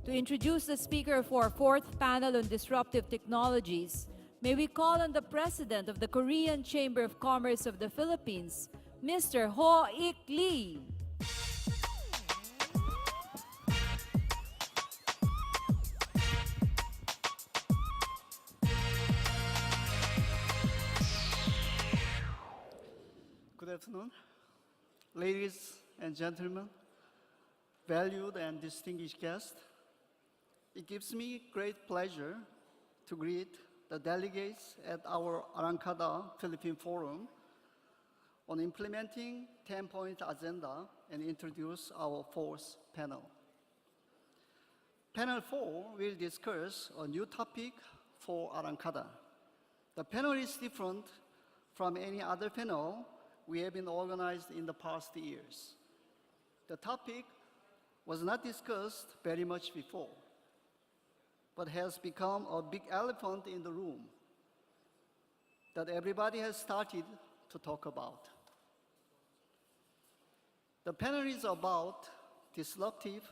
To introduce the speaker for our fourth panel on disruptive technologies, may we call on the President of the Korean Chamber of Commerce of the Philippines, Mr. Ho-Ik Lee. Good afternoon, ladies and gentlemen, valued and distinguished guests. It gives me great pleasure to greet the delegates at our Arangkada Philippine Forum on implementing 10-point agenda and introduce our fourth panel. Panel 4 will discuss a new topic for Arangkada. The panel is different from any other panel we have been organized in the past years. The topic was not discussed very much before, but has become a big elephant in the room that everybody has started to talk about. The panel is about disruptive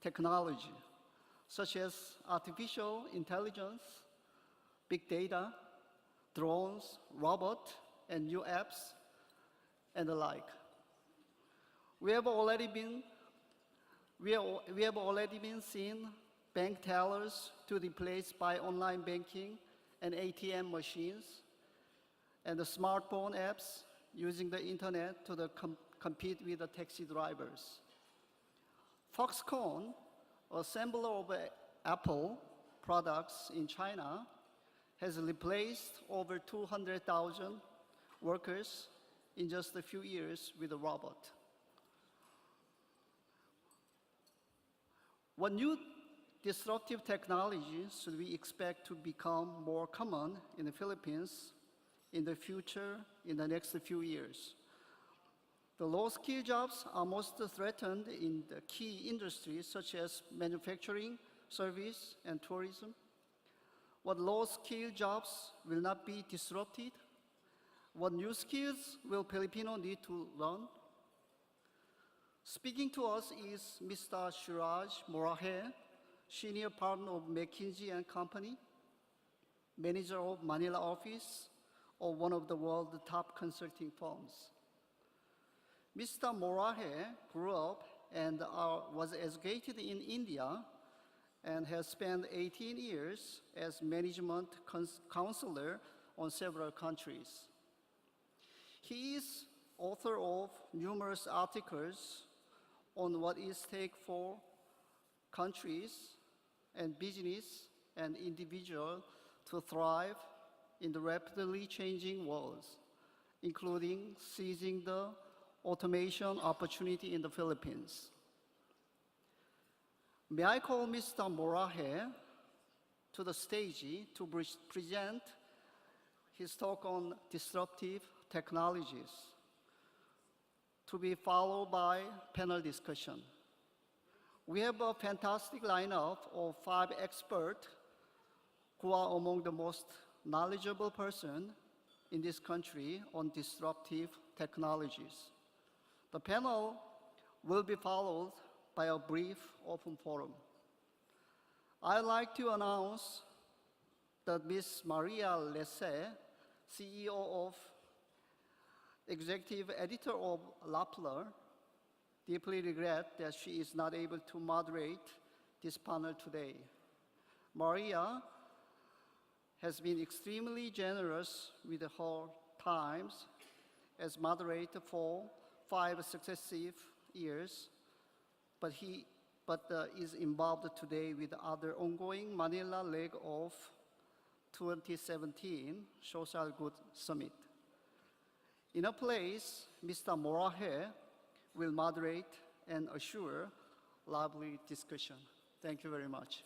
technology, such as artificial intelligence, big data, drones, robots, and new apps, and the like. We have already been seeing bank tellers to be replaced by online banking and ATM machines, and the smartphone apps using the internet to compete with the taxi drivers. Foxconn, assembler of Apple products in China, has replaced over 200,000 workers in just a few years with a robot. What new disruptive technologies should we expect to become more common in the Philippines in the future, in the next few years? The low-skill jobs are most threatened in the key industries such as manufacturing, service, and tourism. What low-skill jobs will not be disrupted? What new skills will Filipino need to learn? Speaking to us is Mr. Suraj Moraje, Senior Partner of McKinsey & Company, Manager of Manila Office of one of the world's top consulting firms. Mr. Moraje grew up and was educated in India and has spent 18 years as management counselor on several countries. He is author of numerous articles on what it takes for countries and business and individuals to thrive in the rapidly changing world, including seizing the automation opportunity in the Philippines. May I call Mr. Moraje to the stage to present his talk on disruptive technologies, to be followed by panel discussion. We have a fantastic lineup of 5 experts who are among the most knowledgeable persons in this country on disruptive technologies. The panel will be followed by a brief open forum. I'd like to announce that Ms. Maria Lesse, CEO of Executive Editor of Rappler, deeply regret that she is not able to moderate this panel today. Maria has been extremely generous with her times as moderator for 5 successive years, but is involved today with other ongoing Manila leg of 2017 Social Good Summit. In a place, Mr. Moraje will moderate and assure lively discussion. Thank you very much.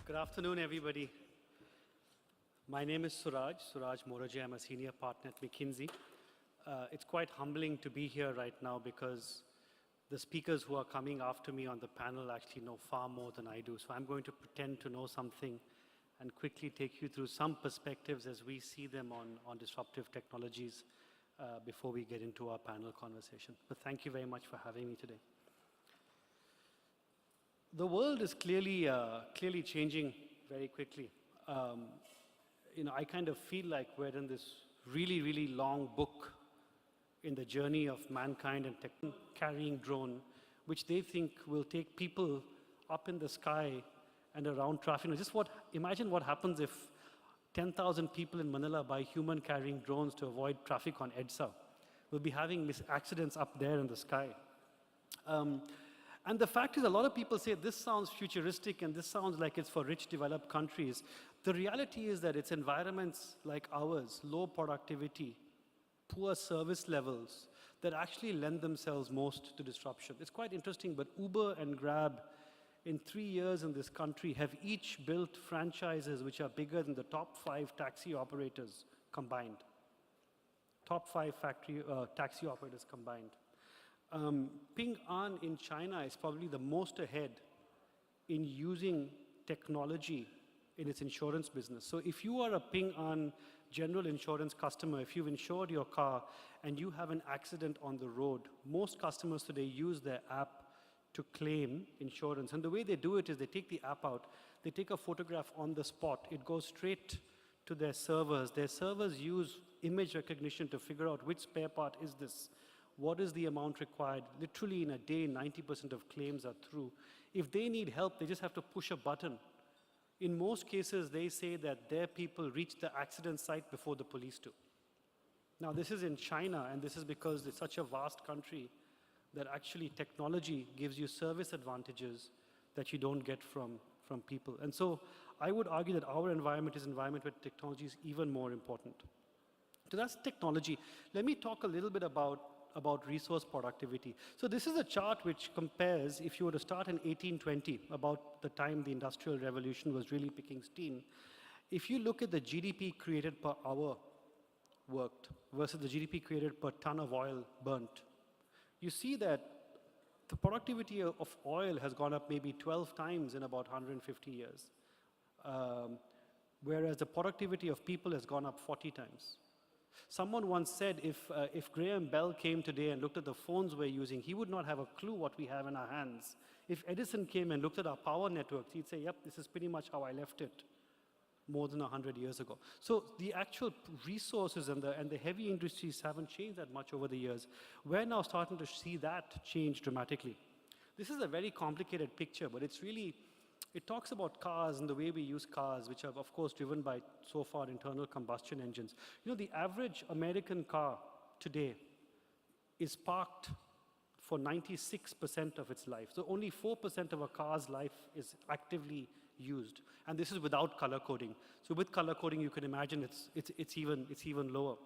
Good afternoon, everybody. My name is Suraj Moraje. I'm a senior partner at McKinsey. It's quite humbling to be here right now because the speakers who are coming after me on the panel actually know far more than I do. So I'm going to pretend to know something and quickly take you through some perspectives as we see them on disruptive technologies before we get into our panel conversation. But thank you very much for having me today. The world is clearly changing very quickly. I kind of feel like we're in this really long book in the journey of mankind and carrying drone, which they think will take people up in the sky and around traffic. Imagine what happens if 10,000 people in Manila buy human carrying drones to avoid traffic on EDSA. We'll be having accidents up there in the sky. And the fact is, a lot of people say this sounds futuristic and this sounds like it's for rich developed countries. The reality is that it's environments like ours, low productivity, poor service levels, that actually lend themselves most to disruption. It's quite interesting, but Uber and Grab in 3 years in this country have each built franchises which are bigger than the top 5 taxi operators combined. Top 5 taxi operators combined. Ping An in China is probably the most ahead in using technology in its insurance business. So if you are a Ping An general insurance customer, if you've insured your car and you have an accident on the road, most customers today use their app to claim insurance. And the way they do it is they take the app out, they take a photograph on the spot, it goes straight to their servers. Their servers use image recognition to figure out which spare part is this. What is the amount required? Literally in a day, 90% of claims are through. If they need help, they just have to push a button. In most cases, they say that their people reach the accident site before the police do. Now, this is in China, and this is because it's such a vast country that actually technology gives you service advantages that you don't get from people. And so I would argue that our environment is an environment where technology is even more important. So that's technology. Let me talk a little bit about resource productivity. So this is a chart which compares, if you were to start in 1820, about the time the Industrial Revolution was really picking steam, if you look at the GDP created per hour worked versus the GDP created per ton of oil burnt, you see that the productivity of oil has gone up maybe 12 times in about 150 years, whereas the productivity of people has gone up 40 times. Someone once said if Graham Bell came today and looked at the phones we're using, he would not have a clue what we have in our hands. If Edison came and looked at our power networks, he'd say, yep, this is pretty much how I left it more than 100 years ago. So the actual resources and the heavy industries haven't changed that much over the years. We're now starting to see that change dramatically. This is a very complicated picture, but it talks about cars and the way we use cars, which are, of course, driven by, so far, internal combustion engines. The average American car today is parked for 96% of its life. So only 4% of a car's life is actively used. And this is without color coding. So with color coding, you can imagine it's even lower.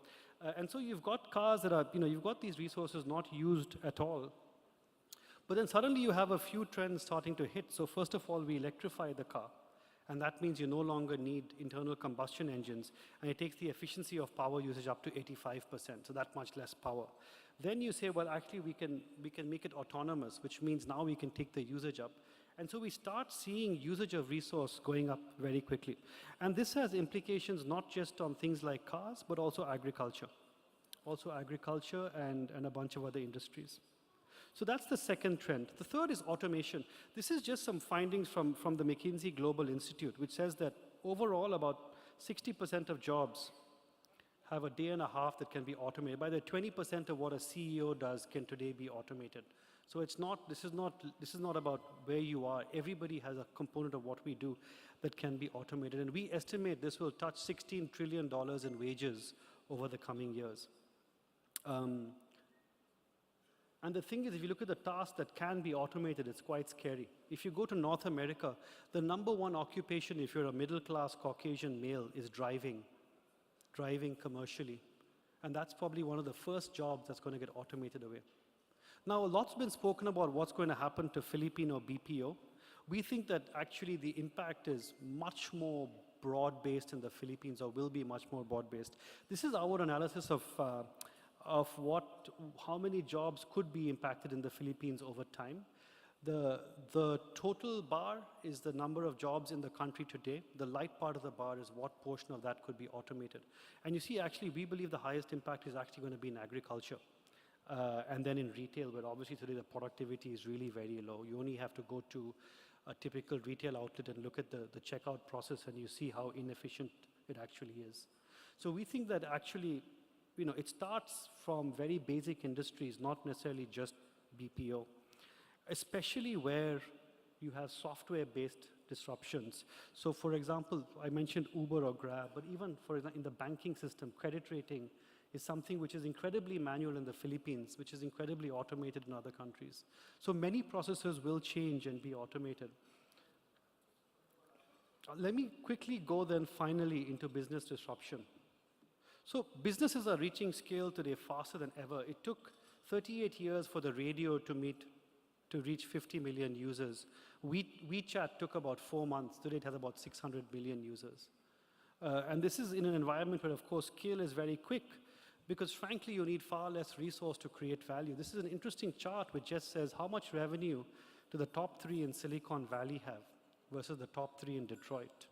And so you've got cars that are, you've got these resources not used at all. But then suddenly you have a few trends starting to hit. So first of all, we electrify the car. And that means you no longer need internal combustion engines. And it takes the efficiency of power usage up to 85%, so that much less power. Then you say, well, actually, we can make it autonomous, which means now we can take the usage up. And so we start seeing usage of resource going up very quickly. And this has implications not just on things like cars, but also agriculture. Also agriculture and a bunch of other industries. So that's the second trend. The third is automation. This is just some findings from the McKinsey Global Institute, which says that overall about 60% of jobs have a day and a half that can be automated. By the 20% of what a CEO does can today be automated. So this is not about where you are. Everybody has a component of what we do that can be automated. And we estimate this will touch $16 trillion in wages over the coming years. And the thing is, if you look at the tasks that can be automated, it's quite scary. If you go to North America, the number one occupation, if you're a middle-class Caucasian male, is driving commercially. And that's probably one of the first jobs that's going to get automated away. Now, a lot's been spoken about what's going to happen to Filipino BPO. We think that actually the impact is much more broad-based in the Philippines, or will be much more broad-based. This is our analysis of of how many jobs could be impacted in the Philippines over time. The total bar is the number of jobs in the country today. The light part of the bar is what portion of that could be automated. And you see, actually, we believe the highest impact is actually going to be in agriculture. And then in retail, where obviously today the productivity is really very low. You only have to go to a typical retail outlet and look at the checkout process, and you see how inefficient it actually is. So we think that actually, it starts from very basic industries, not necessarily just BPO, especially where you have software-based disruptions. So for example, I mentioned Uber or Grab, but even for example, in the banking system, credit rating is something which is incredibly manual in the Philippines, which is incredibly automated in other countries. So many processes will change and be automated. Let me quickly go then finally into business disruption. So businesses are reaching scale today faster than ever. It took 38 years for the radio to reach 50 million users. WeChat took about 4 months. Today it has about 600 million users. And this is in an environment where, of course, scale is very quick, because frankly, you need far less resource to create value. This is an interesting chart which just says how much revenue do the top 3 in Silicon Valley have versus the top 3 in Detroit.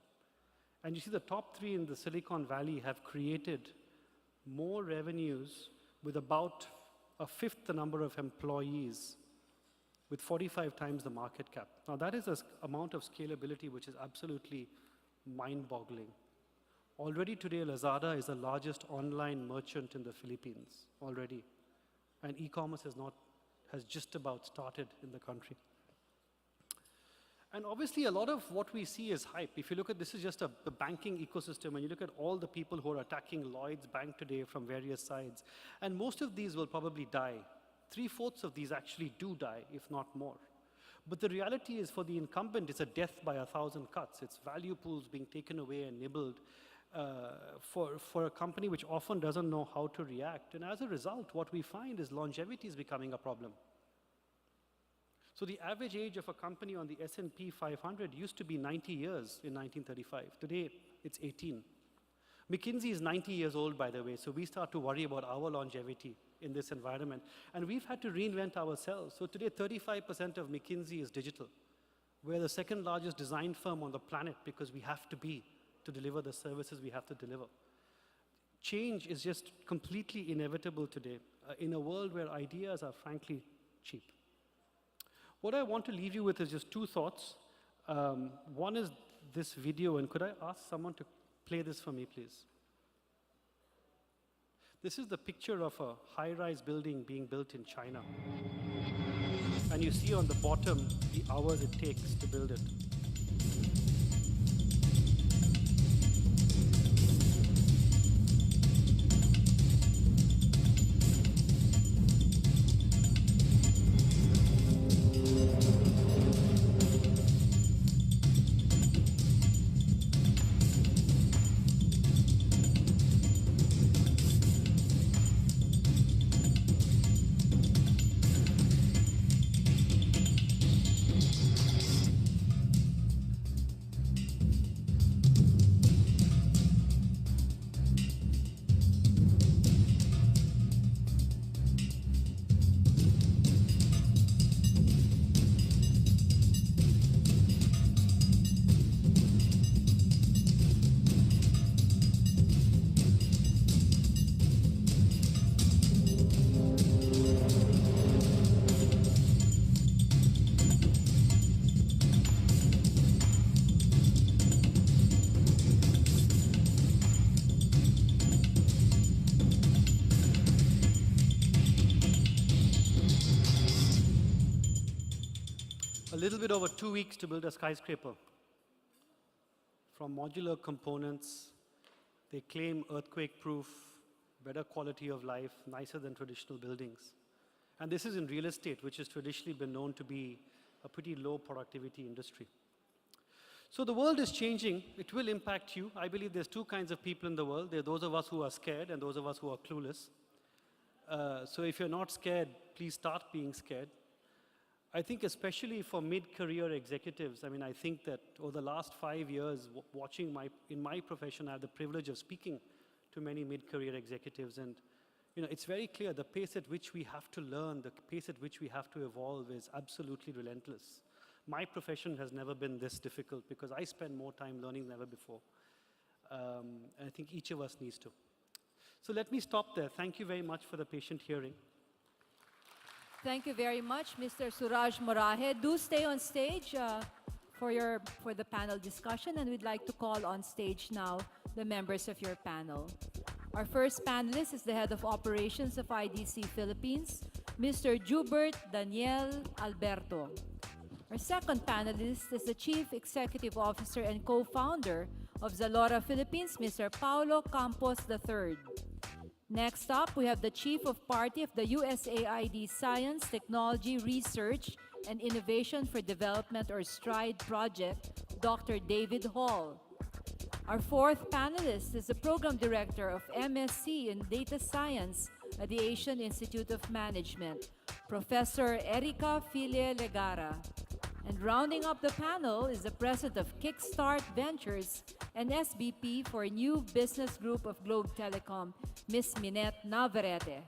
And you see the top 3 in the Silicon Valley have created more revenues with about a fifth the number of employees, with 45 times the market cap. Now that is an amount of scalability which is absolutely mind-boggling. Already today, Lazada is the largest online merchant in the Philippines, already. And e-commerce has just about started in the country. And obviously, a lot of what we see is hype. If you look at, this is just the banking ecosystem, and you look at all the people who are attacking Lloyd's Bank today from various sides, and most of these will probably die. 3/4 of these actually do die, if not more. But the reality is, for the incumbent, it's a death by 1,000 cuts. It's value pools being taken away and nibbled for a company which often doesn't know how to react. And as a result, what we find is longevity is becoming a problem. So the average age of a company on the S&P 500 used to be 90 years in 1935. Today, it's 18. McKinsey is 90 years old, by the way, so we start to worry about our longevity in this environment. And we've had to reinvent ourselves. So today, 35% of McKinsey is digital. We're the second largest design firm on the planet because we have to be to deliver the services we have to deliver. Change is just completely inevitable today in a world where ideas are frankly cheap. What I want to leave you with is just 2 thoughts. One is this video, and could I ask someone to play this for me, please? This is the picture of a high-rise building being built in China. And you see on the bottom the hours it takes to build it. A little bit over 2 weeks to build a skyscraper. From modular components, they claim earthquake-proof, better quality of life, nicer than traditional buildings. And this is in real estate, which has traditionally been known to be a pretty low productivity industry. So the world is changing. It will impact you. I believe there's 2 kinds of people in the world. There are those of us who are scared and those of us who are clueless. So if you're not scared, please start being scared. I think especially for mid-career executives, I think that over the last 5 years, watching in my profession, I have the privilege of speaking to many mid-career executives. And it's very clear the pace at which we have to learn, the pace at which we have to evolve is absolutely relentless. My profession has never been this difficult because I spend more time learning than ever before. And I think each of us needs to. So let me stop there. Thank you very much for the patient hearing. Thank you very much, Mr. Suraj Moraje. Do stay on stage for the panel discussion, and we'd like to call on stage now the members of your panel. Our first panelist is the Head of Operations of IDC Philippines, Mr. Jubert Daniel Alberto. Our second panelist is the Chief Executive Officer and Co-founder of Zalora Philippines, Mr. Paulo Campos III. Next up, we have the Chief of Party of the USAID Science, Technology, Research, and Innovation for Development, or STRIDE project, Dr. David Hall. Our fourth panelist is the Program Director of MSc in Data Science at the Asian Institute of Management, Professor Erika Fille Legara. And rounding up the panel is the President of Kickstart Ventures and SVP for New Business Group of Globe Telecom, Ms. Minette Navarrete.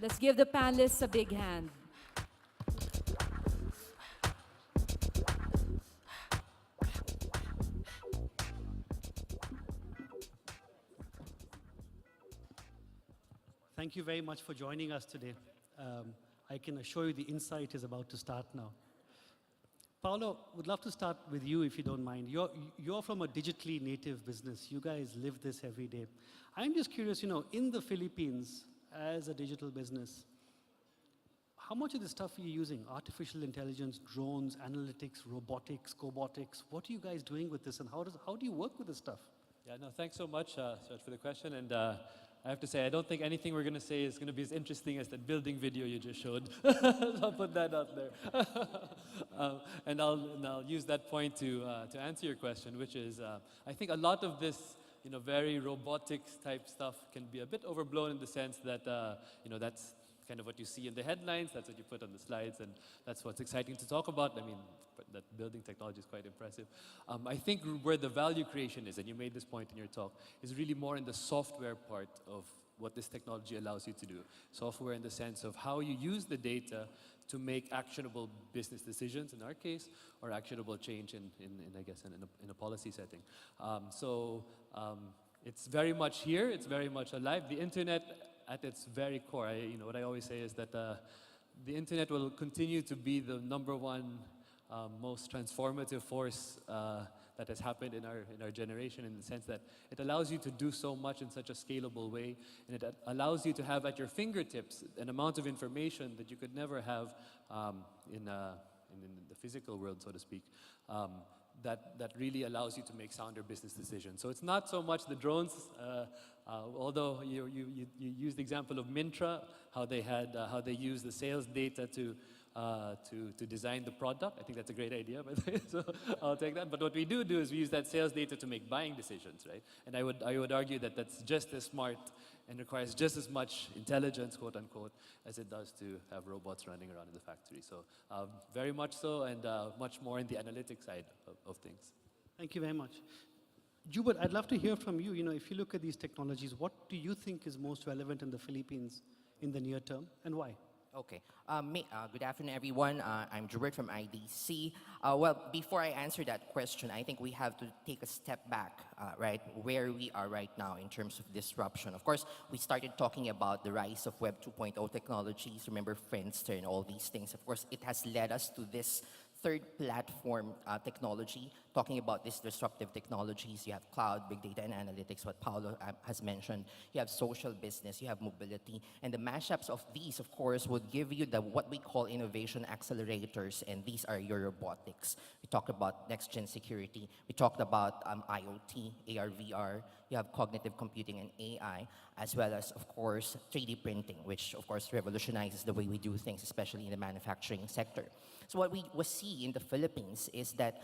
Let's give the panelists a big hand. Thank you very much for joining us today. I can assure you the insight is about to start now. Paulo, would love to start with you if you don't mind. You're from a digitally native business. You guys live this every day. I'm just curious, in the Philippines, as a digital business, how much of the stuff are you using? Artificial intelligence, drones, analytics, robotics, cobotics. What are you guys doing with this, and how do you work with this stuff? Yeah, no, thanks so much, Suraj, for the question. And I have to say, I don't think anything we're going to say is going to be as interesting as that building video you just showed. I'll put that out there. And I'll use that point to answer your question, which is, I think a lot of this, very robotics type stuff can be a bit overblown in the sense that, that's kind of what you see in the headlines, that's what you put on the slides, and that's what's exciting to talk about. I mean, that building technology is quite impressive. I think where the value creation is, and you made this point in your talk, is really more in the software part of what this technology allows you to do. Software in the sense of how you use the data to make actionable business decisions, in our case, or actionable change in a policy setting. It's very much here, it's very much alive. The internet, at its very core, what I always say is that the internet will continue to be the #1 most transformative force that has happened in our generation, in the sense that it allows you to do so much in such a scalable way, and it allows you to have at your fingertips an amount of information that you could never have in the physical world, so to speak. That really allows you to make sounder business decisions. So it's not so much the drones, although you used the example of Mintra, how they use the sales data to design the product. I think that's a great idea, by the way, so I'll take that. But what we do is we use that sales data to make buying decisions, right? And I would argue that that's just as smart and requires just as much intelligence, quote unquote, as it does to have robots running around in the factory. So very much so, and much more in the analytics side of things. Thank you very much. Jubert, I'd love to hear from you. If you look at these technologies, what do you think is most relevant in the Philippines in the near term, and why? Okay. Good afternoon, everyone. I'm Jubert from IDC. Well, before I answer that question, I think we have to take a step back, right, where we are right now in terms of disruption. Of course, we started talking about the rise of Web 2.0 technologies, remember Friendster and all these things. Of course, it has led us to this third platform technology, talking about these disruptive technologies. You have cloud, big data, and analytics, what Paulo has mentioned. You have social business, you have mobility, and the mashups of these, of course, would give you what we call innovation accelerators, and these are your robotics. We talked about next-gen security. We talked about IoT, AR, VR. You have cognitive computing and AI, as well as, of course, 3D printing, which, of course, revolutionizes the way we do things, especially in the manufacturing sector. So what we see in the Philippines is that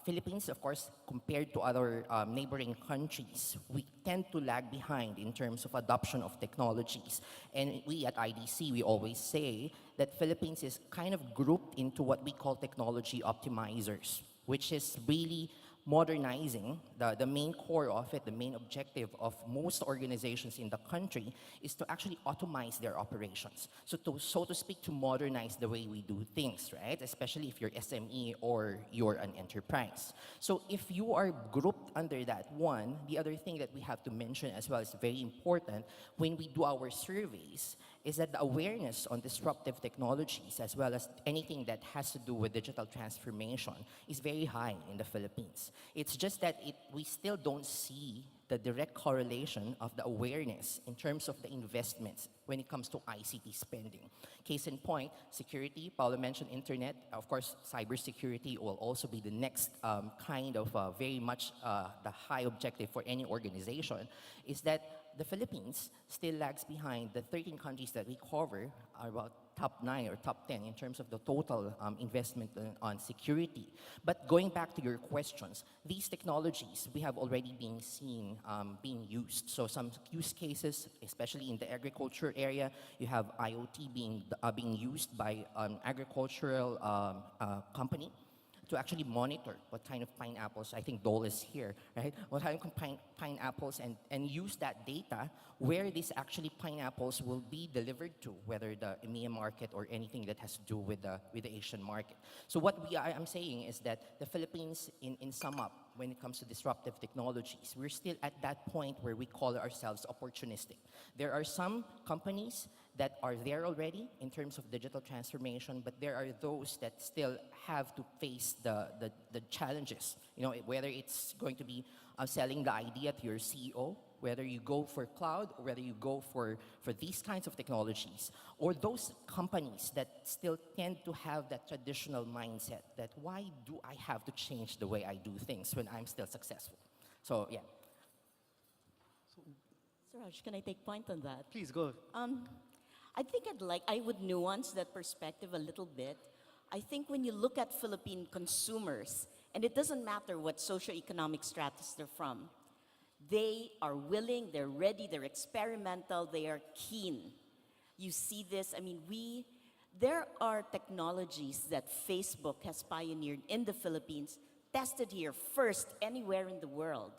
Philippines, of course, compared to other neighboring countries, we tend to lag behind in terms of adoption of technologies. And we at IDC, we always say that Philippines is kind of grouped into what we call technology optimizers, which is really modernizing, the main core of it, the main objective of most organizations in the country is to actually automate their operations. So to speak, to modernize the way we do things, right? Especially if you're SME or you're an enterprise. So if you are grouped under that one, the other thing that we have to mention as well is very important when we do our surveys is that the awareness on disruptive technologies as well as anything that has to do with digital transformation is very high in the Philippines. It's just that we still don't see the direct correlation of the awareness in terms of the investments when it comes to ICT spending. Case in point, security, Paulo mentioned internet, of course, cybersecurity will also be the next kind of very much the high objective for any organization, is that the Philippines still lags behind the 13 countries that we cover, are about top 9 or top 10 in terms of the total investment on security. But going back to your questions, these technologies we have already been seen being used. So some use cases, especially in the agriculture area, you have IoT being used by an agricultural company to actually monitor what kind of pineapples, I think Dole is here, right? What kind of pineapples and use that data where these actually pineapples will be delivered to, whether the EMEA market or anything that has to do with the Asian market. So what I'm saying is that the Philippines, in sum up, when it comes to disruptive technologies, we're still at that point where we call ourselves opportunistic. There are some companies that are there already in terms of digital transformation, but there are those that still have to face the challenges. You know, whether it's going to be selling the idea to your CEO, whether you go for cloud, or whether you go for these kinds of technologies, or those companies that still tend to have that traditional mindset that why do I have to change the way I do things when I'm still successful? So, yeah. Suraj, can I take point on that? Please go. I think I would nuance that perspective a little bit. I think when you look at Philippine consumers, and it doesn't matter what socioeconomic stratus they're from, they are willing, they're ready, they're experimental, they are keen. You see this, I mean, there are technologies that Facebook has pioneered in the Philippines, tested here first anywhere in the world,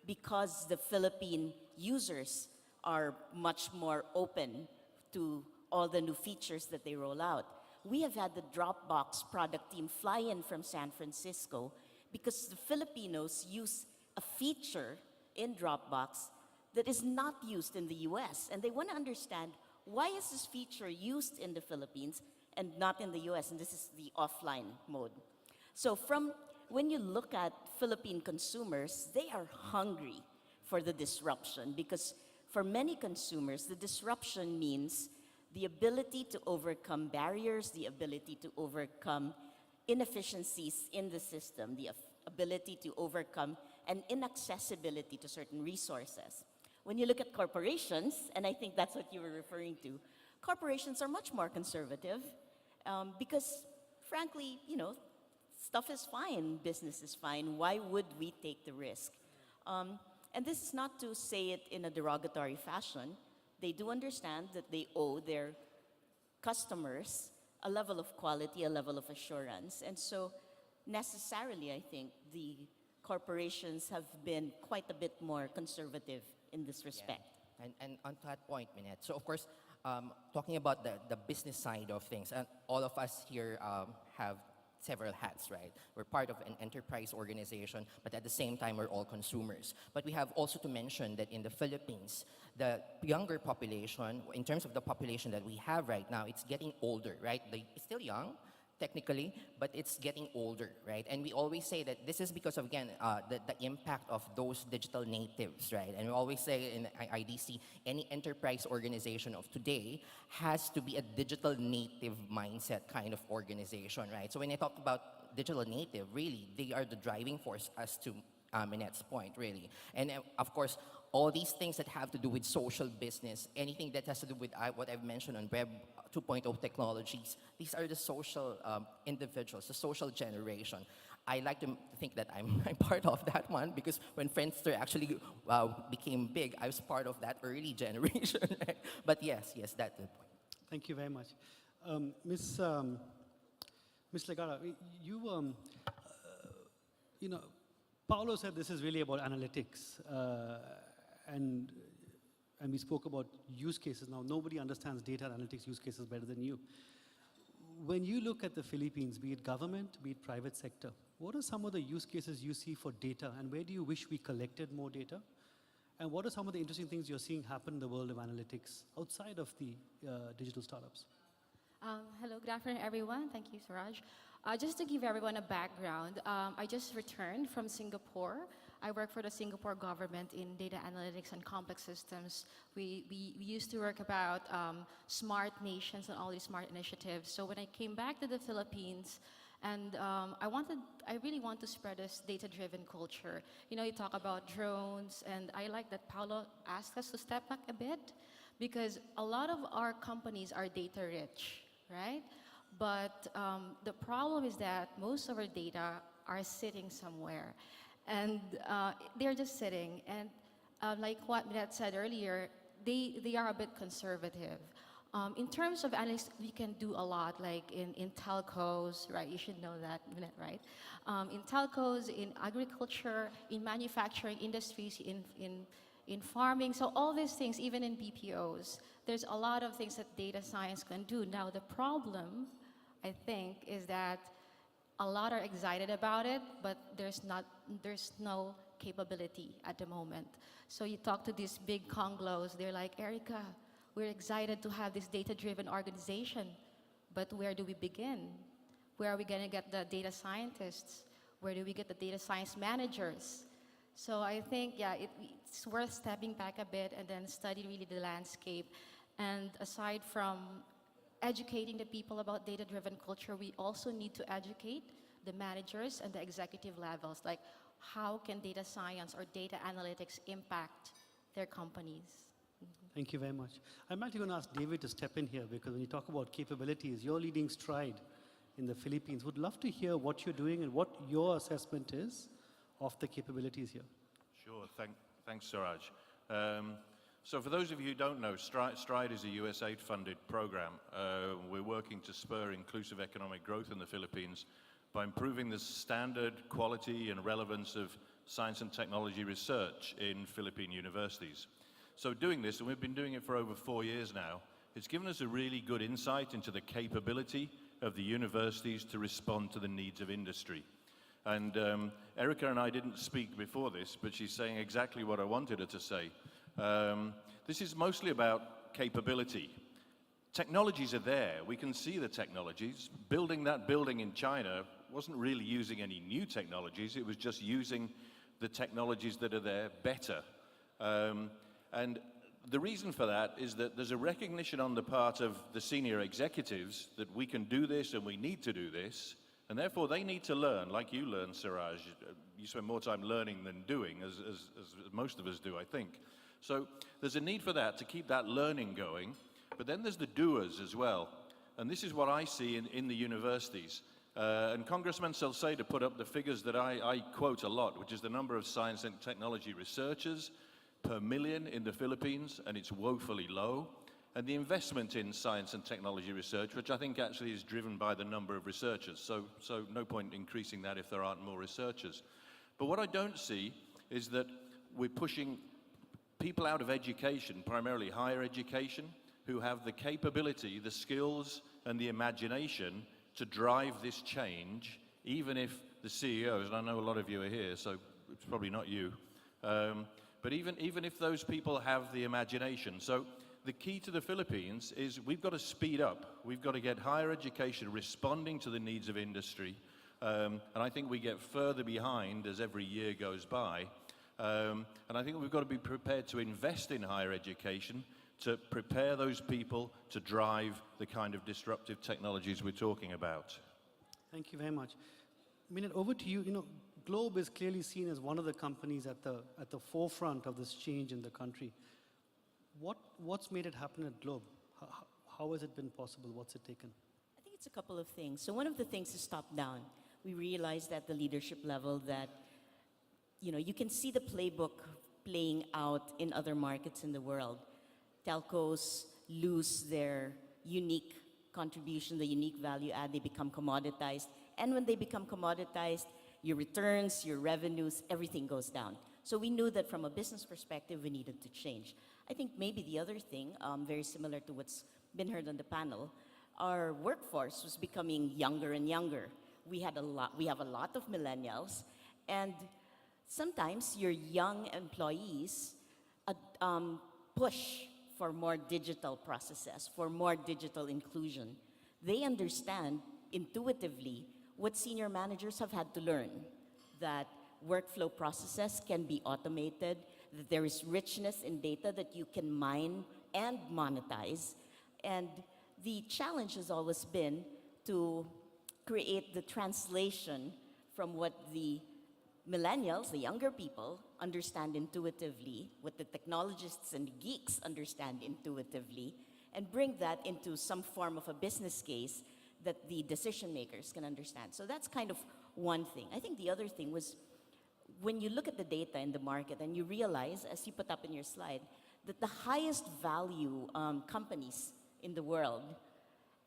because the Philippine users are much more open to all the new features that they roll out. We have had the Dropbox product team fly in from San Francisco because the Filipinos use a feature in Dropbox that is not used in the US. And they want to understand, why is this feature used in the Philippines and not in the US? And this is the offline mode. So when you look at Philippine consumers, they are hungry for the disruption, because for many consumers, the disruption means the ability to overcome barriers, the ability to overcome inefficiencies in the system, the ability to overcome an inaccessibility to certain resources. When you look at corporations, and I think that's what you were referring to, corporations are much more conservative because, frankly, you know, stuff is fine, business is fine. Why would we take the risk? And this is not to say it in a derogatory fashion. They do understand that they owe their customers a level of quality, a level of assurance. And so necessarily, I think, the corporations have been quite a bit more conservative in this respect. Yeah. And on that point, Minette, so of course, talking about the business side of things, and all of us here have several hats, right? We're part of an enterprise organization, but at the same time, we're all consumers. But we have also to mention that in the Philippines, the younger population, in terms of the population that we have right now, it's getting older, right? It's still young, technically, but it's getting older, right? And we always say that this is because of, again, the impact of those digital natives, right? And we always say in IDC, any enterprise organization of today has to be a digital native mindset kind of organization, right? So when I talk about digital native, really, they are the driving force as to Minette's point, really. And of course, all these things that have to do with social business, anything that has to do with what I've mentioned on Web 2.0 technologies, these are the social individuals, the social generation. I like to think that I'm part of that one, because when Friendster actually became big, I was part of that early generation. Right? But yes, that's the point. Thank you very much. Miss Legara, you know, Paulo said this is really about analytics, and we spoke about use cases. Now, nobody understands data analytics use cases better than you. When you look at the Philippines, be it government, be it private sector, what are some of the use cases you see for data, and where do you wish we collected more data? And what are some of the interesting things you're seeing happen in the world of analytics outside of the digital startups? Hello, good afternoon, everyone. Thank you, Suraj. Just to give everyone a background, I just returned from Singapore. I work for the Singapore government in data analytics and complex systems. We used to work about smart nations and all these smart initiatives. So when I came back to the Philippines, and I really want to spread this data-driven culture. You know, you talk about drones, and I like that Paulo asked us to step back a bit, because a lot of our companies are data-rich, right? But the problem is that most of our data are sitting somewhere, and they're just sitting. And like what Minette said earlier, they are a bit conservative. In terms of analytics, we can do a lot, like in telcos, right? You should know that, Minette, right? In telcos, in agriculture, in manufacturing industries, in farming, so all these things, even in BPOs, there's a lot of things that data science can do. Now, the problem, I think, is that a lot are excited about it, but there's no capability at the moment. So you talk to these big conglos, they're like, Erika, we're excited to have this data-driven organization, but where do we begin? Where are we going to get the data scientists? Where do we get the data science managers? So I think, yeah, it's worth stepping back a bit and then study really the landscape. And aside from educating the people about data-driven culture, we also need to educate the managers and the executive levels, like how can data science or data analytics impact their companies? Thank you very much. I'm actually going to ask David to step in here, because when you talk about capabilities, you're leading Stride in the Philippines. Would love to hear what you're doing and what your assessment is of the capabilities here. Sure, thanks, Suraj. So for those of you who don't know, Stride is a USAID-funded program. We're working to spur inclusive economic growth in the Philippines by improving the standard, quality, and relevance of science and technology research in Philippine universities. So doing this, and we've been doing it for over 4 years now, it's given us a really good insight into the capability of the universities to respond to the needs of industry. And Erika and I didn't speak before this, but she's saying exactly what I wanted her to say. This is mostly about capability. Technologies are there. We can see the technologies. Building that building in China wasn't really using any new technologies. It was just using the technologies that are there better. And the reason for that is that there's a recognition on the part of the senior executives that we can do this and we need to do this, and therefore they need to learn, like you learn, Suraj. You spend more time learning than doing, as most of us do, I think. So there's a need for that, to keep that learning going, but then there's the doers as well. And this is what I see in the universities. And Congressman Salcedo put up the figures that I quote a lot, which is the number of science and technology researchers per million in the Philippines, and it's woefully low. And the investment in science and technology research, which I think actually is driven by the number of researchers. So no point increasing that if there aren't more researchers. But what I don't see is that we're pushing people out of education, primarily higher education, who have the capability, the skills, and the imagination to drive this change, even if the CEOs, and I know a lot of you are here, so it's probably not you, but even if those people have the imagination. So the key to the Philippines is we've got to speed up. We've got to get higher education responding to the needs of industry. And I think we get further behind as every year goes by. And I think we've got to be prepared to invest in higher education to prepare those people to drive the kind of disruptive technologies we're talking about. Thank you very much. Minette, over to you. You know, Globe is clearly seen as one of the companies at the forefront of this change in the country. What's made it happen at Globe? How has it been possible? What's it taken? I think it's a couple of things. So one of the things is top-down. We realized at the leadership level that, you know, you can see the playbook playing out in other markets in the world. Telcos lose their unique contribution, the unique value add, they become commoditized. And when they become commoditized, your returns, your revenues, everything goes down. So we knew that from a business perspective, we needed to change. I think maybe the other thing, very similar to what's been heard on the panel, our workforce was becoming younger and younger. We have a lot of millennials, and sometimes your young employees push for more digital processes, for more digital inclusion. They understand intuitively what senior managers have had to learn, that workflow processes can be automated, that there is richness in data that you can mine and monetize. And the challenge has always been to create the translation from what the millennials, the younger people, understand intuitively, what the technologists and geeks understand intuitively, and bring that into some form of a business case that the decision makers can understand. So that's kind of one thing. I think the other thing was when you look at the data in the market and you realize, as you put up in your slide, that the highest value companies in the world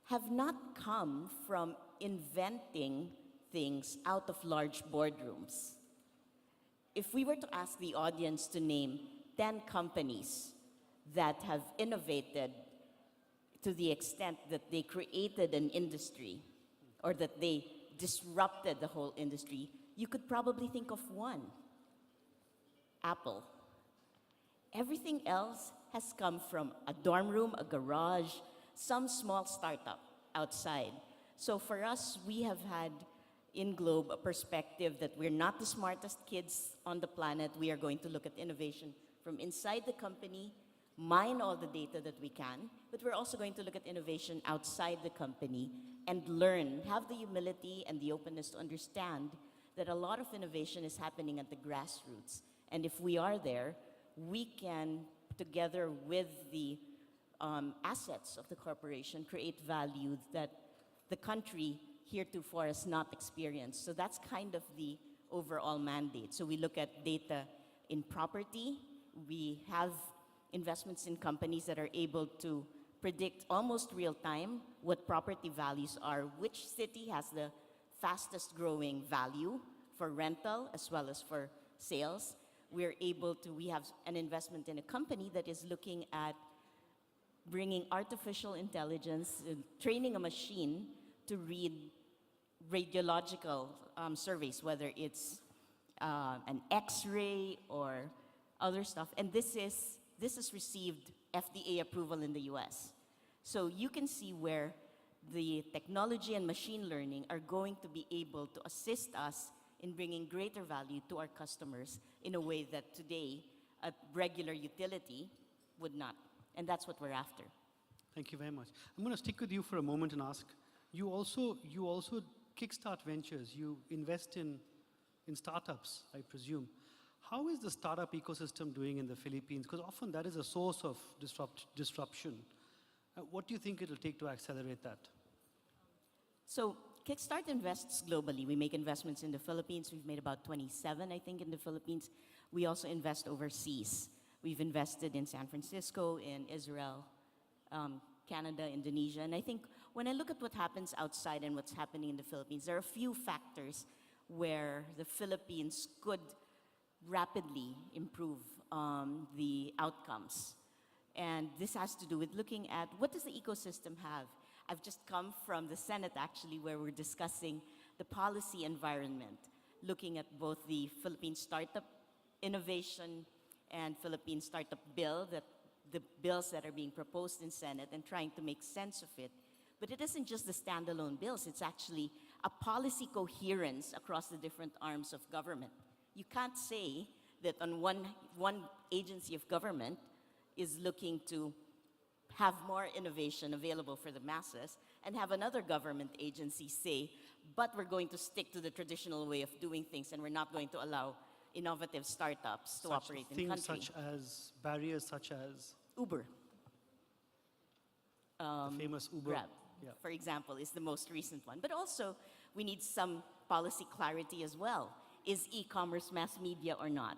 have not come from inventing things out of large boardrooms. If we were to ask the audience to name 10 companies that have innovated to the extent that they created an industry or that they disrupted the whole industry, you could probably think of one: Apple. Everything else has come from a dorm room, a garage, some small startup outside. So for us, we have had in Globe a perspective that we're not the smartest kids on the planet. We are going to look at innovation from inside the company, mine all the data that we can, but we're also going to look at innovation outside the company and learn, have the humility and the openness to understand that a lot of innovation is happening at the grassroots. And if we are there, we can, together with the assets of the corporation, create value that the country heretofore has not experienced. So that's kind of the overall mandate. So we look at data in property. We have investments in companies that are able to predict almost real time what property values are, which city has the fastest growing value for rental as well as for sales. We have an investment in a company that is looking at bringing artificial intelligence, training a machine to read radiological surveys, whether it's an X-ray or other stuff. And this has received FDA approval in the US. So you can see where the technology and machine learning are going to be able to assist us in bringing greater value to our customers in a way that today a regular utility would not. And that's what we're after. Thank you very much. I'm going to stick with you for a moment and ask, you also kickstart ventures, you invest in startups, I presume. How is the startup ecosystem doing in the Philippines? Because often that is a source of disruption. What do you think it will take to accelerate that? So Kickstart invests globally. We make investments in the Philippines. We've made about 27, I think, in the Philippines. We also invest overseas. We've invested in San Francisco, in Israel, Canada, Indonesia. And I think when I look at what happens outside and what's happening in the Philippines, there are a few factors where the Philippines could rapidly improve the outcomes. And this has to do with looking at what does the ecosystem have. I've just come from the Senate, actually, where we're discussing the policy environment, looking at both the Philippine Startup Innovation and Philippine Startup Bill, the bills that are being proposed in Senate, and trying to make sense of it. But it isn't just the standalone bills, it's actually a policy coherence across the different arms of government. You can't say that on one agency of government is looking to have more innovation available for the masses and have another government agency say, but we're going to stick to the traditional way of doing things and we're not going to allow innovative startups to operate in the country. Such as barriers such as? Uber. The famous Uber. Grab, Yeah. for example, is the most recent one. But also, we need some policy clarity as well. Is e-commerce mass media or not?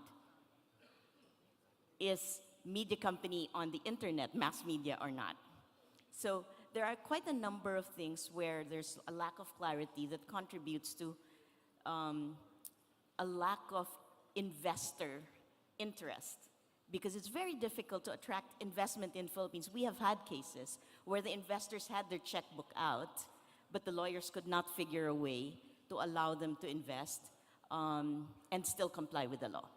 Is media company on the internet mass media or not? So there are quite a number of things where there's a lack of clarity that contributes to a lack of investor interest because it's very difficult to attract investment in Philippines. We have had cases where the investors had their checkbook out, but the lawyers could not figure a way to allow them to invest and still comply with the law.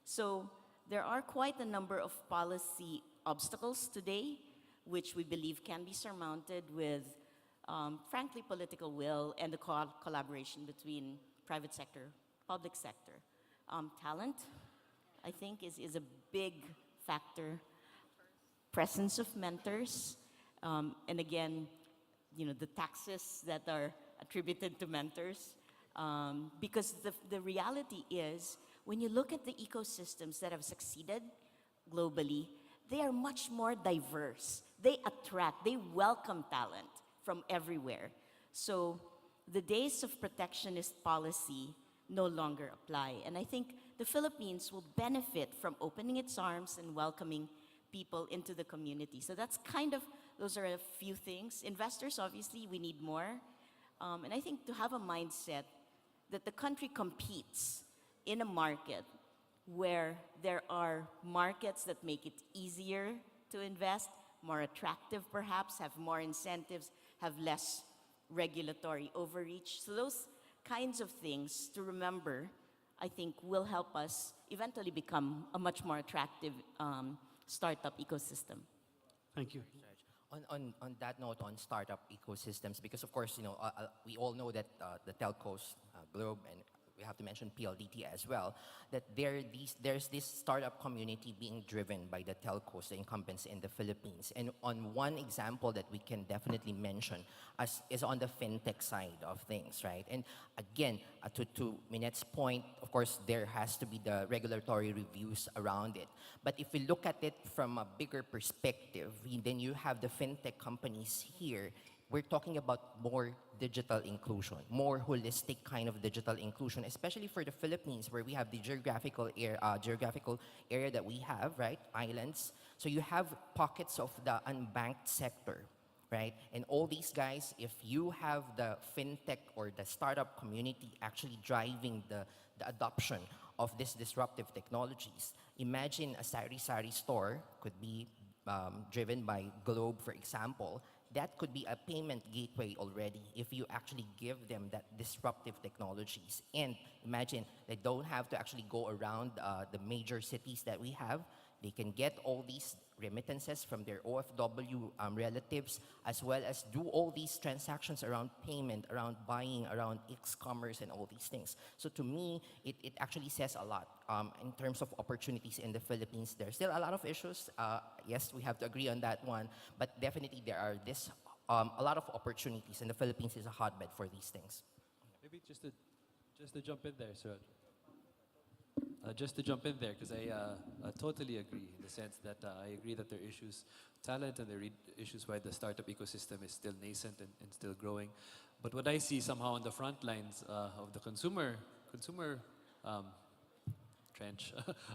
So there are quite a number of policy obstacles today, which we believe can be surmounted with, frankly, political will and the collaboration between private sector, public sector. Talent, I think, is a big factor. Presence of mentors, and again, the taxes that are attributed to mentors. Because the reality is, when you look at the ecosystems that have succeeded globally, they are much more diverse. They attract, they welcome talent from everywhere. So the days of protectionist policy no longer apply. And I think the Philippines will benefit from opening its arms and welcoming people into the community. So that's those are a few things. Investors, obviously, we need more. And I think to have a mindset that the country competes in a market where there are markets that make it easier to invest, more attractive perhaps, have more incentives, have less regulatory overreach. So those kinds of things to remember, I think, will help us eventually become a much more attractive startup ecosystem. Thank you. On that note, on startup ecosystems, because of course, we all know that the telcos, Globe, and we have to mention PLDT as well, that there's this startup community being driven by the telcos, the incumbents in the Philippines. And on one example that we can definitely mention is on the fintech side of things, right? And again, to Minette's point, of course, there has to be the regulatory reviews around it. But if we look at it from a bigger perspective, then you have the fintech companies here. We're talking about more digital inclusion, more holistic kind of digital inclusion, especially for the Philippines, where we have the geographical area that we have, right? Islands. So you have pockets of the unbanked sector, right? And all these guys, if you have the fintech or the startup community actually driving the adoption of these disruptive technologies, imagine a sari-sari store could be driven by Globe, for example. That could be a payment gateway already if you actually give them that disruptive technologies. And imagine they don't have to actually go around the major cities that we have. They can get all these remittances from their OFW relatives, as well as do all these transactions around payment, around buying, around e-commerce and all these things. So to me, it actually says a lot in terms of opportunities in the Philippines. There's still a lot of issues. Yes, we have to agree on that one, but definitely there are a lot of opportunities, and the Philippines is a hotbed for these things. Maybe just to jump in there, Suraj. Just to jump in there, because I totally agree in the sense that I agree that there are issues, talent, and there are issues why the startup ecosystem is still nascent and still growing. But what I see somehow on the front lines of the consumer trench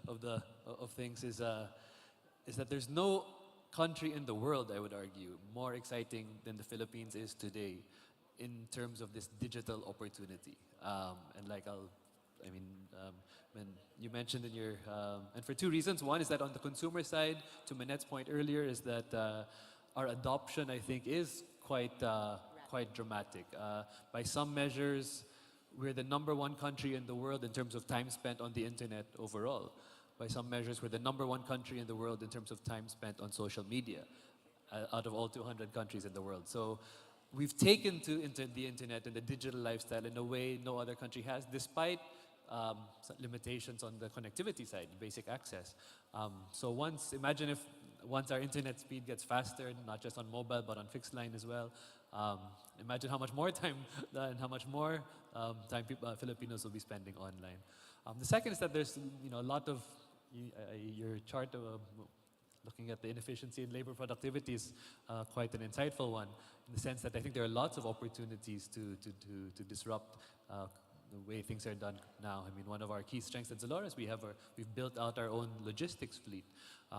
of things is that there's no country in the world, I would argue, more exciting than the Philippines is today in terms of this digital opportunity. When you mentioned in your, and for two reasons. One is that on the consumer side, to Minette's point earlier, is that our adoption, I think, is quite dramatic. By some measures, we're the #1 country in the world in terms of time spent on the internet overall. By some measures, we're the #1 country in the world in terms of time spent on social media, out of all 200 countries in the world. So we've taken to the internet and the digital lifestyle in a way no other country has, despite limitations on the connectivity side, basic access. So imagine if once our internet speed gets faster, not just on mobile, but on fixed line as well, imagine how much more time and how much more time Filipinos will be spending online. The second is that there's a lot of, your chart looking at the inefficiency in labor productivity is quite an insightful one, in the sense that I think there are lots of opportunities to disrupt the way things are done now. I mean, one of our key strengths at Zalora is we've built out our own logistics fleet,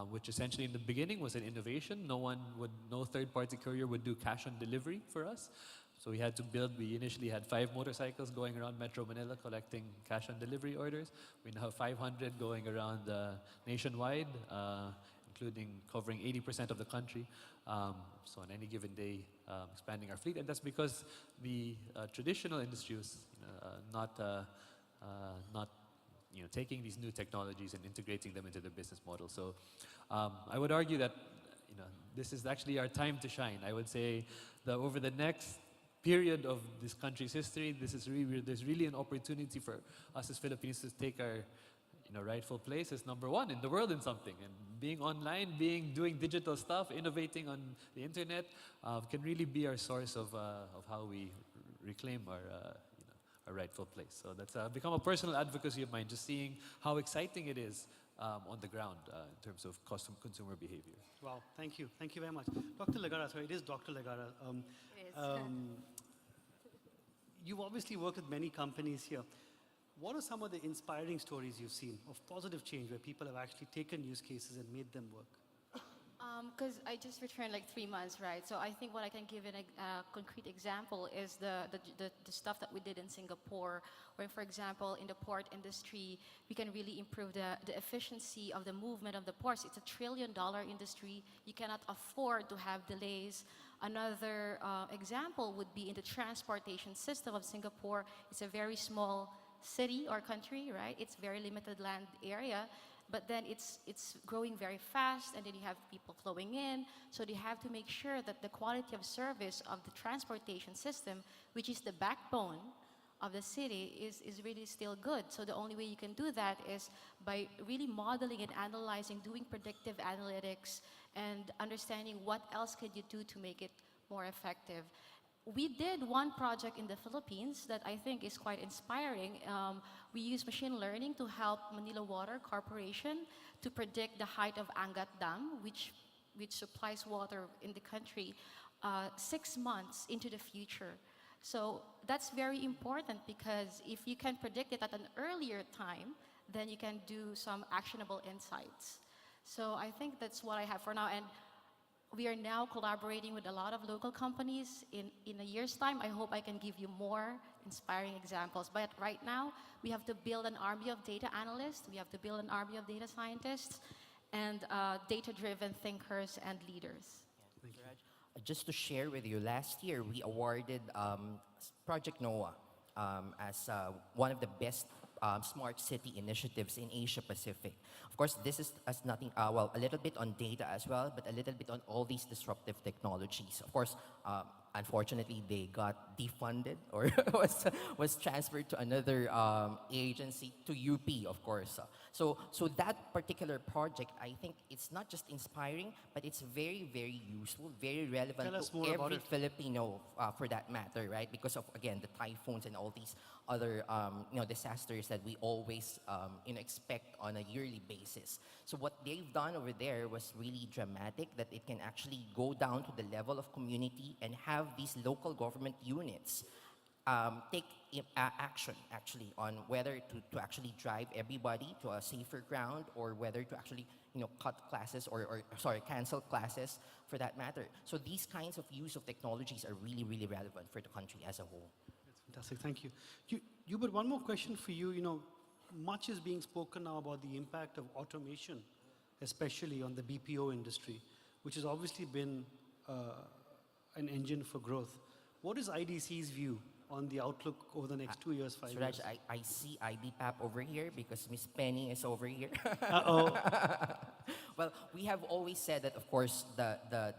which essentially in the beginning was an innovation. No third-party courier would do cash on delivery for us. So we had to build, we initially had 5 motorcycles going around Metro Manila collecting cash on delivery orders. We now have 500 going around nationwide, including covering 80% of the country. So on any given day, expanding our fleet. And that's because the traditional industry was not taking these new technologies and integrating them into their business model. So I would argue that this is actually our time to shine. I would say that over the next period of this country's history, there's really an opportunity for us as Filipinos to take our rightful place as number 1 in the world in something. And being online, doing digital stuff, innovating on the internet can really be our source of how we reclaim our rightful place. So that's become a personal advocacy of mine, just seeing how exciting it is on the ground in terms of consumer behavior. Wow, thank you. Thank you very much. Dr. Legara, sorry, it is Dr. Legara. You've obviously worked with many companies here. What are some of the inspiring stories you've seen of positive change where people have actually taken use cases and made them work? Because I just returned like 3 months, right? So I think what I can give a concrete example is the stuff that we did in Singapore, where, for example, in the port industry, we can really improve the efficiency of the movement of the ports. It's a $1 trillion industry. You cannot afford to have delays. Another example would be in the transportation system of Singapore. It's a very small city or country, right? It's very limited land area. But then it's growing very fast, and then you have people flowing in. So they have to make sure that the quality of service of the transportation system, which is the backbone of the city, is really still good. So the only way you can do that is by really modeling and analyzing, doing predictive analytics, and understanding what else could you do to make it more effective. We did one project in the Philippines that I think is quite inspiring. We used machine learning to help Manila Water Corporation to predict the height of Angat Dam, which supplies water in the country 6 months into the future. So that's very important, because if you can predict it at an earlier time, then you can do some actionable insights. So I think that's what I have for now. And we are now collaborating with a lot of local companies. In a year's time, I hope I can give you more inspiring examples. But right now, we have to build an army of data analysts, we have to build an army of data scientists, and data-driven thinkers and leaders. Just to share with you, last year we awarded Project NOAA as one of the best smart city initiatives in Asia Pacific. Of course, this is nothing, a little bit on data as well, but a little bit on all these disruptive technologies. Of course, unfortunately, they got defunded or was transferred to another agency, to UP, of course. So that particular project, I think it's not just inspiring, but it's very, very useful, very relevant to every Filipino, for that matter, right? Because of, again, the typhoons and all these other disasters that we always expect on a yearly basis. So what they've done over there was really dramatic, that it can actually go down to the level of community and have these local government units take action actually on whether to actually drive everybody to a safer ground, or whether to actually cut classes or cancel classes for that matter. So these kinds of use of technologies are really, really relevant for the country as a whole. That's fantastic, thank you. Jubert, one more question for you. Much is being spoken now about the impact of automation, especially on the BPO industry, which has obviously been an engine for growth. What is IDC's view on the outlook over the next 2 years, 5 years? Suraj, I see IBPAP over here because Miss Penny is over here. Uh-oh. Well, we have always said that, of course,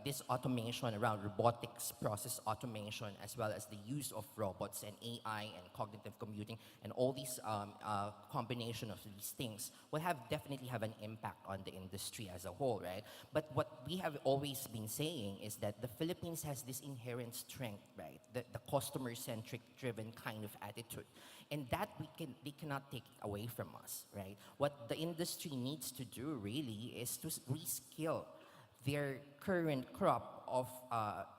this automation around robotics, process automation, as well as the use of robots and AI and cognitive computing and all these combination of these things will definitely have an impact on the industry as a whole, right? But what we have always been saying is that the Philippines has this inherent strength, right? The customer-centric driven kind of attitude. And that they cannot take away from us, right? What the industry needs to do really is to reskill their current crop of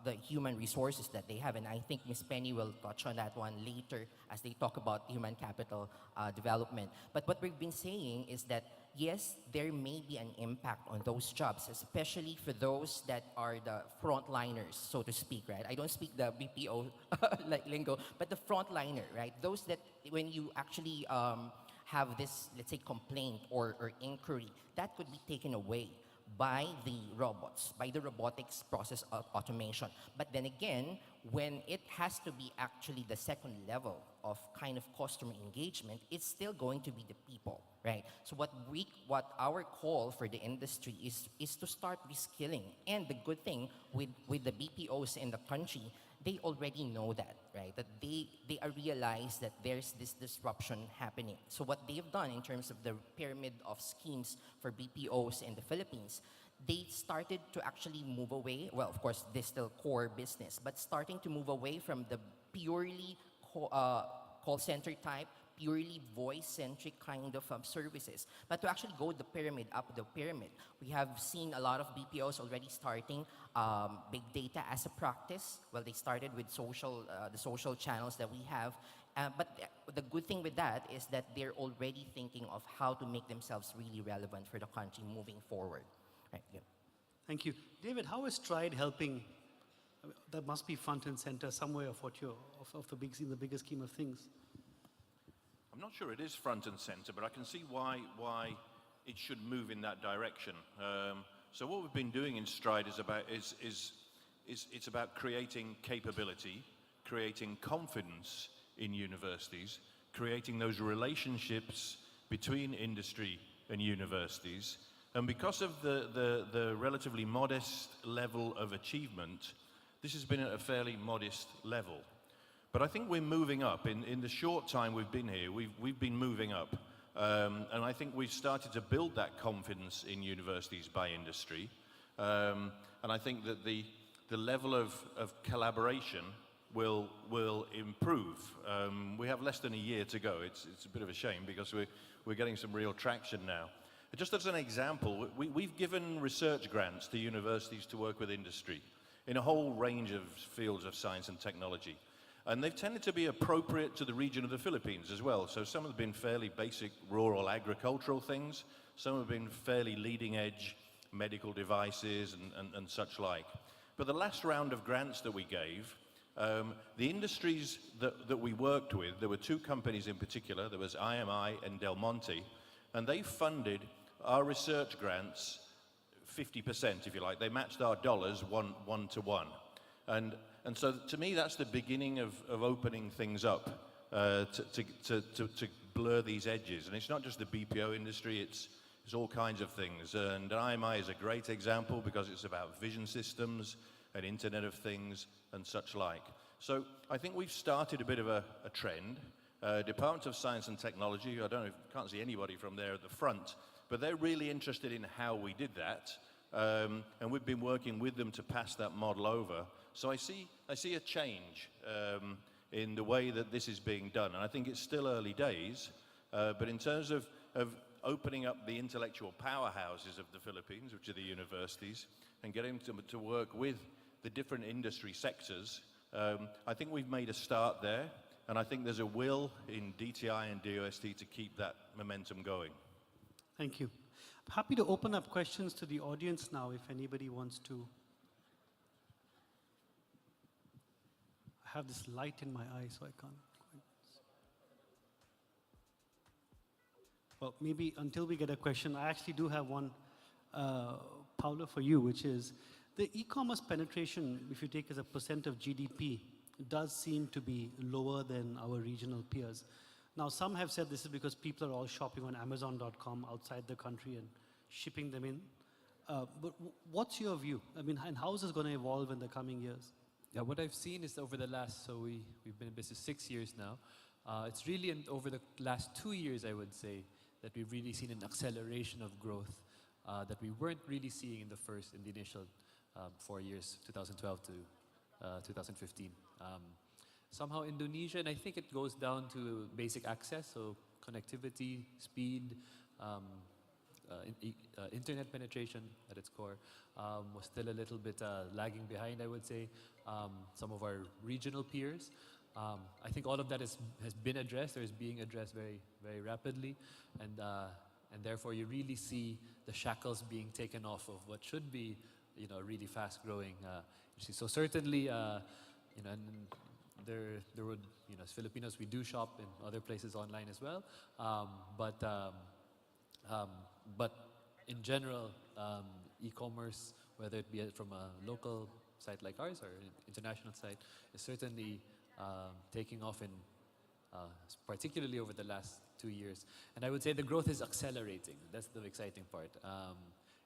the human resources that they have. And I think Ms. Penny will touch on that one later as they talk about human capital development. But what we've been saying is that, yes, there may be an impact on those jobs, especially for those that are the frontliners, so to speak, right? I don't speak the BPO like lingo, but the frontliner, right? Those that when you actually have this, let's say, complaint or inquiry, that could be taken away by the robots, by the robotics process automation. But then again, when it has to be actually the second level of kind of customer engagement, it's still going to be the people, right? So what our call for the industry is to start reskilling. And the good thing with the BPOs in the country, they already know that, right? That they realize that there's this disruption happening. So what they've done in terms of the pyramid of schemes for BPOs in the Philippines, they started to actually move away. Well, of course, this still core business, but starting to move away from the purely call center type, purely voice-centric kind of services, but to actually go the pyramid, up the pyramid. We have seen a lot of BPOs already starting big data as a practice. Well, they started with the social channels that we have. But the good thing with that is that they're already thinking of how to make themselves really relevant for the country moving forward. Right, yeah. Thank you. David, how is Stride helping? That must be front and center somewhere of what you're, in the bigger scheme of things. I'm not sure it is front and center, but I can see why it should move in that direction. So what we've been doing in Stride it's about creating capability, creating confidence in universities, creating those relationships between industry and universities. And because of the relatively modest level of achievement, this has been at a fairly modest level. But I think we're moving up. In the short time we've been here, we've been moving up. And I think we've started to build that confidence in universities by industry. And I think that the level of collaboration will improve. We have less than a year to go. It's a bit of a shame because we're getting some real traction now. Just as an example, we've given research grants to universities to work with industry in a whole range of fields of science and technology. And they've tended to be appropriate to the region of the Philippines as well. So some have been fairly basic rural agricultural things. Some have been fairly leading edge medical devices and such like. But the last round of grants that we gave, the industries that we worked with, there were two companies in particular. There was IMI and Del Monte. And they funded our research grants 50%, if you like. They matched our dollars one to one. And so to me, that's the beginning of opening things up to blur these edges. And it's not just the BPO industry, it's all kinds of things. And IMI is a great example because it's about vision systems and Internet of Things and such like. So I think we've started a bit of a trend. Department of Science and Technology, I don't know, can't see anybody from there at the front, but they're really interested in how we did that. And we've been working with them to pass that model over. So I see a change in the way that this is being done. And I think it's still early days, but in terms of opening up the intellectual powerhouses of the Philippines, which are the universities, and getting them to work with the different industry sectors, I think we've made a start there. And I think there's a will in DTI and DOST to keep that momentum going. Thank you. I'm happy to open up questions to the audience now if anybody wants to. I have this light in my eye, so I can't quite. Well, maybe until we get a question, I actually do have one, Paulo, for you, which is the e-commerce penetration, if you take as a percent of GDP, does seem to be lower than our regional peers. Now, some have said this is because people are all shopping on Amazon.com outside the country and shipping them in. But what's your view? I mean, and how is this going to evolve in the coming years? Yeah, what I've seen is over the last, so we've been in business 6 years now. It's really over the last 2 years, I would say, that we've really seen an acceleration of growth that we weren't really seeing in the initial 4 years, 2012 to 2015. Somehow Indonesia, and I think it goes down to basic access, so connectivity, speed, internet penetration at its core was still a little bit lagging behind, I would say, some of our regional peers. I think all of that has been addressed or is being addressed very, very rapidly, and therefore you really see the shackles being taken off of what should be, really fast-growing. So certainly, and there would, as Filipinos, we do shop in other places online as well, but in general, e-commerce, whether it be from a local site like ours or an international site, is certainly taking off particularly over the last 2 years. And I would say the growth is accelerating. That's the exciting part.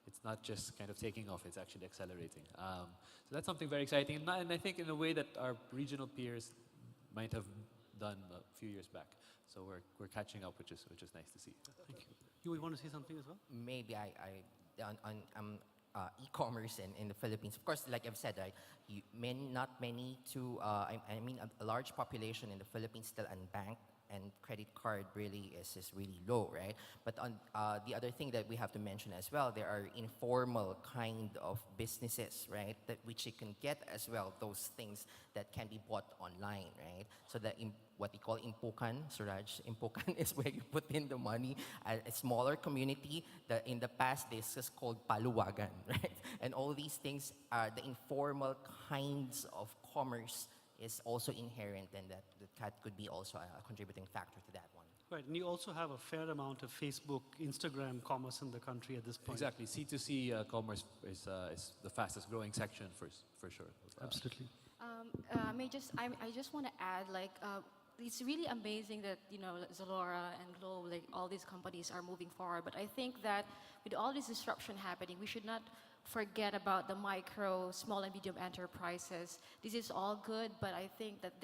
It's not just kind of taking off, it's actually accelerating. So that's something very exciting, and I think in a way that our regional peers might have done a few years back. So we're catching up, which is nice to see. Thank you. You want to say something as well? Maybe on e-commerce in the Philippines. Of course, like I've said, right, not many a large population in the Philippines still unbanked, and credit card really is really low, right? But on the other thing that we have to mention as well, there are informal kind of businesses, right, that which you can get as well, those things that can be bought online, right? So what we call impukan, Suraj, impukan is where you put in the money. A smaller community that in the past this is called paluwagan, right? And all these things are the informal kinds of commerce is also inherent, and that could be also a contributing factor to that one. Right, and you also have a fair amount of Facebook, Instagram commerce in the country at this point. Exactly, C2C commerce is the fastest growing section for sure. Absolutely. I just want to add, it's really amazing that Zalora and Globe, all these companies are moving forward. But I think that with all this disruption happening, we should not forget about the micro, small and medium enterprises. This is all good, but I think that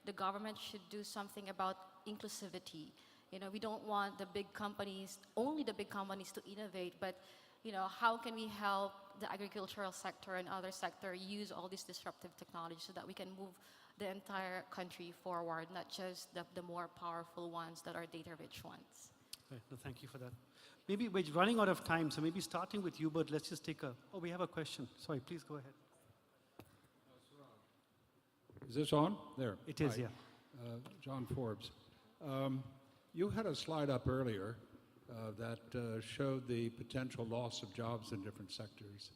the government should do something about inclusivity. We don't want only the big companies to innovate, but how can we help the agricultural sector and other sector use all this disruptive technology so that we can move the entire country forward, not just the more powerful ones that are data-rich ones. Right, no, thank you for that. Maybe we're running out of time, so maybe starting with Jubert, let's just take we have a question. Sorry, please go ahead. Is this on? There. It is, Hi. yeah. John Forbes. You had a slide up earlier that showed the potential loss of jobs in different sectors.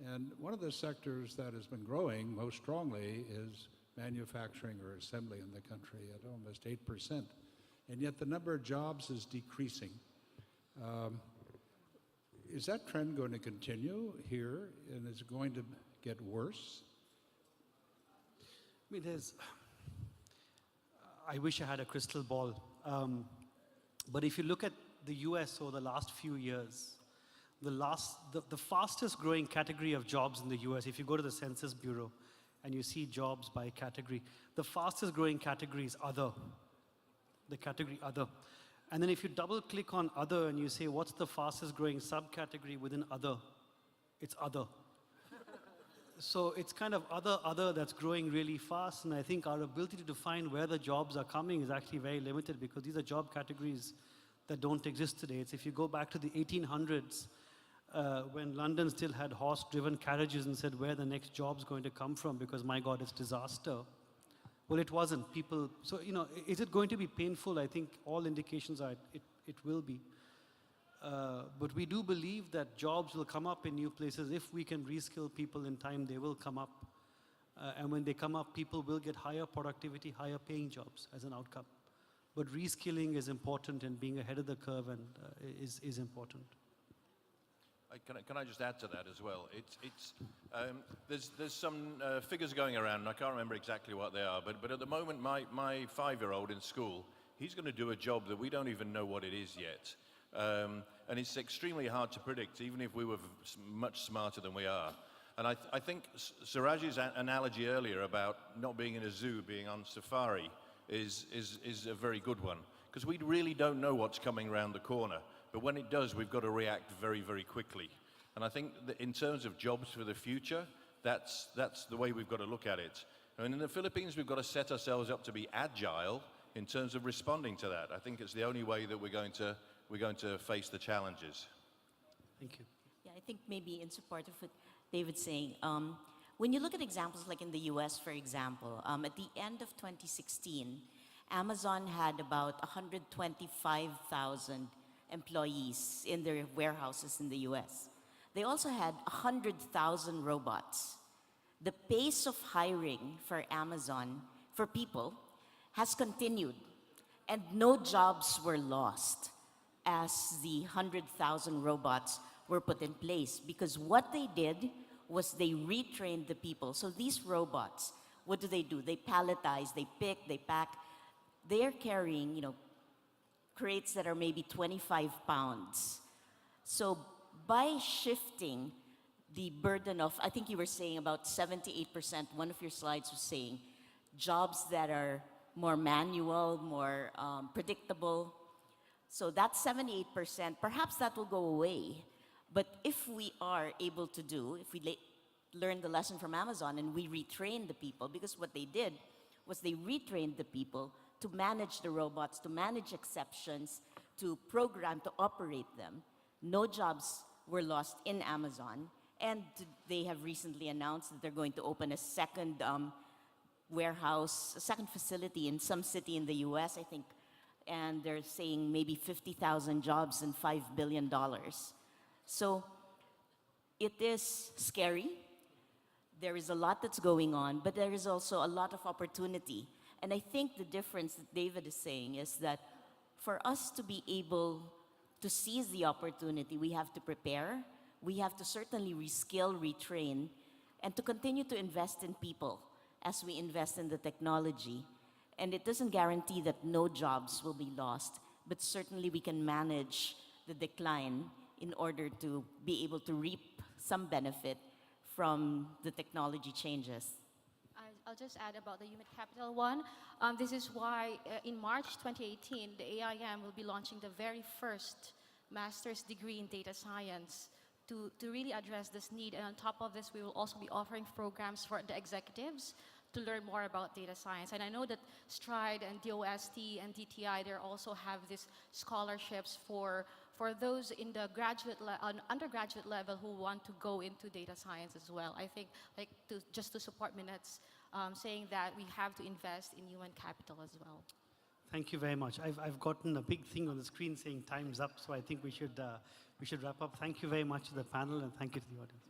And one of the sectors that has been growing most strongly is manufacturing or assembly in the country at almost 8%. And yet the number of jobs is decreasing. Is that trend going to continue here, and is it going to get worse? I mean, I wish I had a crystal ball. But if you look at the US over the last few years, the fastest growing category of jobs in the US, if you go to the Census Bureau and you see jobs by category, the fastest growing category is other, the category other. And then if you double click on other and you say, what's the fastest growing subcategory within other? It's other. So it's kind of other that's growing really fast, and I think our ability to define where the jobs are coming is actually very limited because these are job categories that don't exist today. It's if you go back to the 1800s, when London still had horse-driven carriages and said where the next job's going to come from because, my God, it's disaster. Well, it wasn't. So, is it going to be painful? I think all indications are it will be. But we do believe that jobs will come up in new places. If we can reskill people in time, they will come up. And when they come up, people will get higher productivity, higher paying jobs as an outcome. But reskilling is important, and being ahead of the curve is important. Can I just add to that as well? There's some figures going around, and I can't remember exactly what they are, but at the moment, my 5-year-old in school, he's going to do a job that we don't even know what it is yet. And it's extremely hard to predict, even if we were much smarter than we are. And I think Suraj's analogy earlier about not being in a zoo, being on safari, is a very good one. Because we really don't know what's coming around the corner. But when it does, we've got to react very, very quickly. And I think that in terms of jobs for the future, that's the way we've got to look at it. And in the Philippines, we've got to set ourselves up to be agile in terms of responding to that. I think it's the only way that we're going to face the challenges. Thank you. Yeah, I think maybe in support of what David's saying, when you look at examples like in the US, for example, at the end of 2016, Amazon had about 125,000 employees in their warehouses in the US. They also had 100,000 robots. The pace of hiring for Amazon, for people, has continued, and no jobs were lost as the 100,000 robots were put in place, because what they did was they retrained the people. So these robots, what do? They palletize, they pick, they pack. They're carrying, crates that are maybe 25 pounds. So by shifting the burden of, I think you were saying about 78%, one of your slides was saying, jobs that are more manual, more predictable. So that 78%, perhaps that will go away. But if we are able to if we learn the lesson from Amazon and we retrain the people, because what they did was they retrained the people to manage the robots, to manage exceptions, to program, to operate them. No jobs were lost in Amazon. And they have recently announced that they're going to open a second warehouse, a second facility in some city in the US, I think. And they're saying maybe 50,000 jobs and $5 billion. So it is scary. There is a lot that's going on, but there is also a lot of opportunity. And I think the difference that David is saying is that for us to be able to seize the opportunity, we have to prepare, we have to certainly reskill, retrain, and to continue to invest in people as we invest in the technology. And it doesn't guarantee that no jobs will be lost, but certainly we can manage the decline in order to be able to reap some benefit from the technology changes. I'll just add about the human capital one. This is why in March 2018, the AIM will be launching the very first master's degree in data science to really address this need. And on top of this, we will also be offering programs for the executives to learn more about data science. And I know that Stride and DOST and DTI, they also have these scholarships for those in the undergraduate level who want to go into data science as well. I think, just to support Minette's saying that we have to invest in human capital as well. Thank you very much. I've gotten a big thing on the screen saying time's up, so I think we should wrap up. Thank you very much to the panel, and thank you to the audience.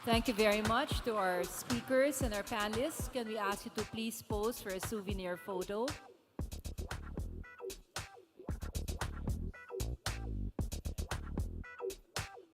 Thank you very much to our speakers and our panelists. Can we ask you to please pose for a souvenir photo?